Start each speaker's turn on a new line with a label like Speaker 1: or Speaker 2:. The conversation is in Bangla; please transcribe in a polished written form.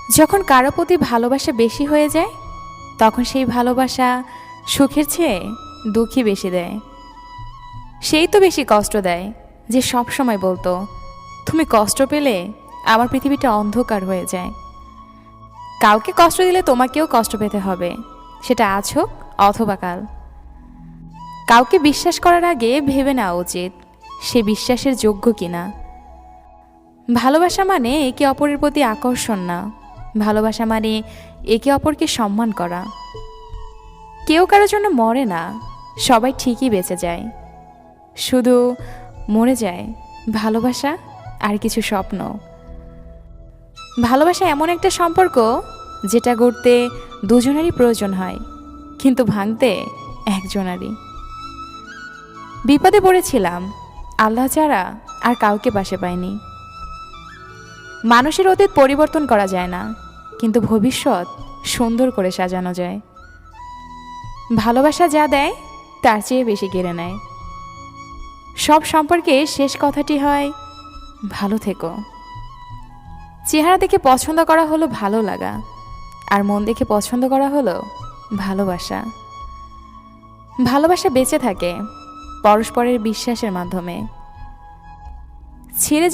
Speaker 1: যখন কারো প্রতি ভালোবাসা বেশি হয়ে যায় তখন সেই ভালোবাসা সুখের চেয়ে দুঃখই বেশি দেয়। সেই তো বেশি কষ্ট দেয় যে সব সময় বলতো, তুমি কষ্ট পেলে আমার পৃথিবীটা অন্ধকার হয়ে যায়। কাউকে কষ্ট দিলে তোমাকেও কষ্ট পেতে হবে, সেটা আজ হোক অথবা কাল। কাউকে বিশ্বাস করার আগে ভেবে নেওয়া উচিত সে বিশ্বাসের যোগ্য কিনা। ভালোবাসা মানে একে অপরের প্রতি আকর্ষণ না, ভালোবাসা মানে একে অপরকে সম্মান করা। কেউ কারোর জন্য মরে না, সবাই ঠিকই বেঁচে যায়, শুধু মরে যায় ভালোবাসা আর কিছু স্বপ্ন। ভালোবাসা এমন একটা সম্পর্ক যেটা গড়তে দুজনেরই প্রয়োজন হয়, কিন্তু ভাঙতে একজনারই। বিপদে পড়েছিলাম, আল্লাহ ছাড়া আর কাউকে পাশে পাইনি। মানুষের অতীত পরিবর্তন করা যায় না, কিন্তু ভবিষ্যৎ সুন্দর করে সাজানো যায়। ভালোবাসা যা দেয় তার চেয়ে বেশি কেড়ে নেয়। সব সম্পর্কে শেষ কথাটি হয়, ভালো থেকো। চেহারা দেখে পছন্দ করা হলো ভালো লাগা, আর মন দেখে পছন্দ করা হলো ভালোবাসা। ভালোবাসা বেঁচে থাকে পরস্পরের বিশ্বাসের মাধ্যমে। ছেড়ে